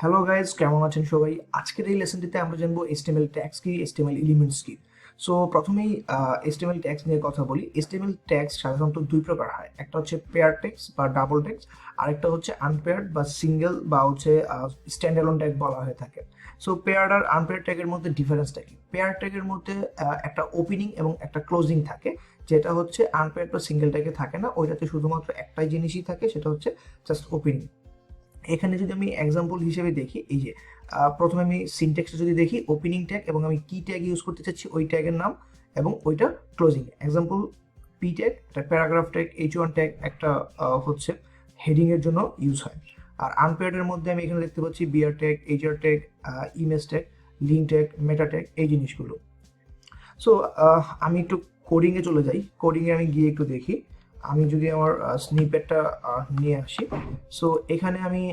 Hello guys, কেমন আছেন সবাই? আজকের এই লেসনটিতে আমরা জানবো HTML ট্যাগস কি, HTML এলিমেন্টস কি। সো প্রথমেই HTML ট্যাগস নিয়ে কথা বলি। HTML ট্যাগস সাধারণত দুই প্রকার হয়, একটা হচ্ছে পেয়ার ট্যাগস বা ডাবল ট্যাগস, আরেকটা হচ্ছে আনপেয়ার্ড বা সিঙ্গেল বা হচ্ছে স্ট্যান্ড অ্যালোন ট্যাগ বলা হয়ে থাকে। সো পেয়ার্ড আর আনপেয়ার্ড ট্যাগের মধ্যে ডিফারেন্সটা কি? পেয়ার ট্যাগের মধ্যে একটা ওপেনিং এবং একটা ক্লোজিং থাকে, যেটা হচ্ছে আনপেয়ার্ড বা সিঙ্গেল ট্যাগে থাকে না। ওইটাতে শুধুমাত্র একটাই জিনিসই থাকে, সেটা হচ্ছে জাস্ট ওপেনিং। এখানে যদি আমি এক্সাম্পল হিসেবে দেখি, এই যে প্রথমে আমি সিনট্যাক্সটা যদি দেখি, ওপেনিং ট্যাগ এবং আমি কি ট্যাগ ইউজ করতে চাচ্ছি ওই ট্যাগের নাম এবং ওইটা ক্লোজিং। এক্সাম্পল পি ট্যাগ একটা প্যারাগ্রাফ ট্যাগ, H1 ট্যাগ একটা হচ্ছে হেডিং এর জন্য ইউজ হয়। আর আনপেয়ার্ডের মধ্যে আমি এখানে দেখতে পাচ্ছি BR tag, HR tag, image tag, link tag, meta tag, এই জিনিসগুলো। সো আমি একটু কোডিংয়ে চলে যাই। কোডিংয়ে আমি গিয়ে একটু দেখি, আমি যদি আমার স্নিপেটটা নিয়ে আসি। সো এখানে আমি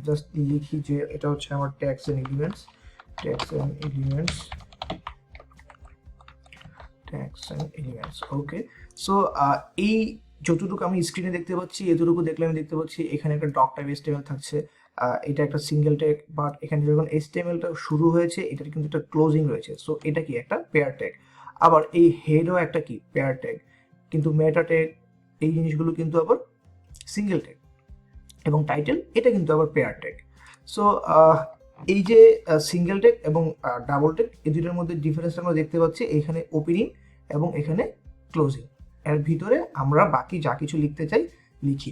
জাস্ট লিখি যে এটা হচ্ছে আমার tags and elements, tags and elements, tags and elements. Okay, so এই যতটুকু আমি স্ক্রিনে দেখতে পাচ্ছি, এতটুকু দেখলে আমি দেখতে পাচ্ছি এখানে একটা ডক টাইপ HTML থাকছে। এটা একটা সিঙ্গেল ট্যাগ, বাট এখানে যখন HTML-টা শুরু হয়েছে এটার কিন্তু একটা ক্লোজিং রয়েছে। সো এটা কি একটা পেয়ার ট্যাগ। আবার এই হেডও একটা কি পেয়ার ট্যাগ, কিন্তু মেটা ট্যাগ এই জিনিসগুলো কিন্তু আবার সিঙ্গেল ট্যাগ, এবং টাইটেল এটা কিন্তু আবার পেয়ার ট্যাগ। সো এই যে সিঙ্গেল ট্যাগ এবং ডাবল ট্যাগ, এই দুটোর মধ্যে ডিফারেন্স আমরা দেখতে পাচ্ছি এখানে ওপেনিং এবং এখানে ক্লোজিং। এর ভিতরে আমরা বাকি যা কিছু লিখতে চাই লিখি।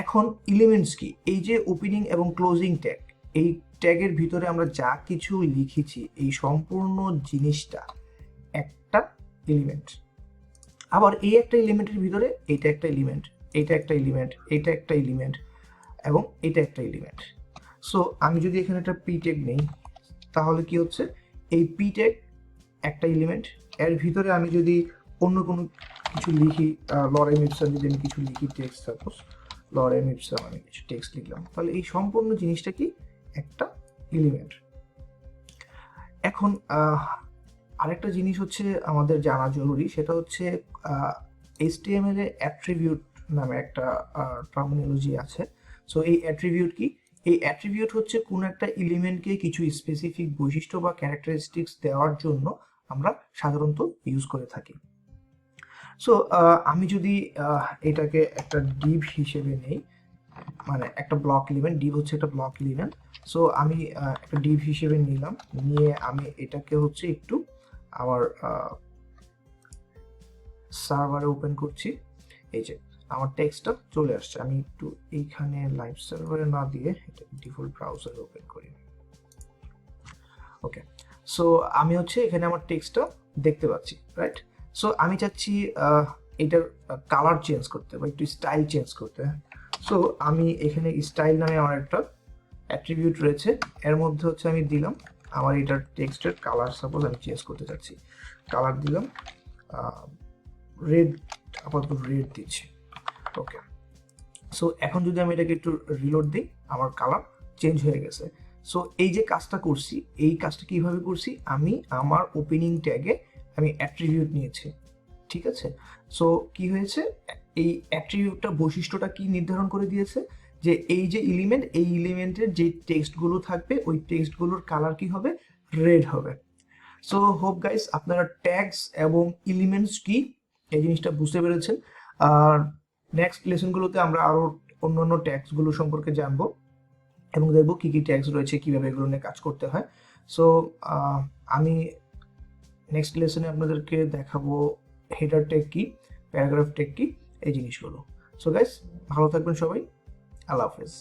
এখন এলিমেন্টস কি? এই যে ওপেনিং এবং ক্লোজিং ট্যাগ, এই ট্যাগের ভিতরে আমরা যা কিছু লিখেছি এই সম্পূর্ণ জিনিসটা একটা এলিমেন্ট। আবার এই একটা এলিমেন্টের ভিতরে এইটা একটা এলিমেন্ট, এইটা একটা এলিমেন্ট, এইটা একটা এলিমেন্ট এবং এটা একটা এলিমেন্ট। সো আমি যদি এখানে একটা পি ট্যাগ নেই, তাহলে কি হচ্ছে, এই পি ট্যাগ একটা এলিমেন্ট। এর ভিতরে আমি যদি অন্য কোনো কিছু লিখি, লরেম ইপসন যদি আমি কিছু লিখি, টেক্সট সাপোজ লরেম ইপসন আমি কিছু টেক্সট লিখলাম, তাহলে এই সম্পূর্ণ জিনিসটা কি একটা এলিমেন্ট। এখন আরেকটা জিনিস হচ্ছে আমাদের জানা জরুরি, সেটা হচ্ছে HTML এ অ্যাট্রিবিউট নামে একটা টার্মিনোলজি আছে। সো এই অ্যাট্রিবিউট কি? এই অ্যাট্রিবিউট হচ্ছে কোনো একটা এলিমেন্টকে কিছু স্পেসিফিক বৈশিষ্ট্য বা ক্যারেক্টারিস্টিক্স দেওয়ার জন্য আমরা সাধারণত ইউজ করে থাকি। সো আমি যদি এটাকে একটা ডিভ হিসেবে নেই, মানে একটা ব্লক এলিমেন্ট, ডিভ হচ্ছে একটা ব্লক এলিমেন্ট। সো আমি একটা ডিভ হিসেবে নিলাম, নিয়ে আমি এটাকে হচ্ছে একটু আমার সার্ভারে ওপেন করছি। এই যে আমার টেক্সটটা চলে আসছে। আমি একটু এইখানে লাইভ সার্ভারে না দিয়ে এটা ডিফল্ট ব্রাউজারে ওপেন করি। ওকে, সো আমি হচ্ছে এখানে আমার টেক্সটটা দেখতে পাচ্ছি, রাইট? সো আমি চাচ্ছি এটার কালার চেঞ্জ করতে বা একটু স্টাইল চেঞ্জ করতে। সো আমি এখানে স্টাইল নামে আমার একটা অ্যাট্রিবিউট রয়েছে, এর মধ্যে হচ্ছে আমি দিলাম আমার এটার টেক্সটের কালার, সাপোজ আমি চেঞ্জ করতে চাচ্ছি, কালার দিলাম রেড, আপাতত রেড দিচ্ছি। ওকে, সো এখন যদি আমি এটাকে একটু রিলোড দিই, আমার কালার চেঞ্জ হয়ে গেছে। সো এই যে কাজটা করছি, এই কাজটা কিভাবে করছি, আমি আমার ওপেনিং ট্যাগে আমি অ্যাট্রিবিউট নিয়েছি, ঠিক আছে? সো কি হয়েছে, এই অ্যাট্রিবিউটটা বৈশিষ্ট্যটা কি নির্ধারণ করে দিয়েছে, যে এই যে এলিমেন্ট, এই এলিমেন্টের যে টেক্সটগুলো থাকবে ওই টেক্সটগুলোর কালার কি হবে, রেড হবে। সো হোপ গাইস আপনারা ট্যাগস এবং এলিমেন্টস কি এই জিনিসটা বুঝতে পেরেছেন। আর নেক্সট লেসনগুলোতে আমরা আরো অন্যান্য ট্যাগসগুলো সম্পর্কে জানবো এবং দেখবো কি কি ট্যাগস রয়েছে, কিভাবে এগুলো নিয়ে কাজ করতে হয়। সো আমি নেক্সট লেসনে আপনাদেরকে দেখাবো হেডার ট্যাগ কি, প্যারাগ্রাফ ট্যাগ কি, এই জিনিসগুলো। সো গাইস ভালো থাকবেন সবাই, আল্লাহ হাফেজ।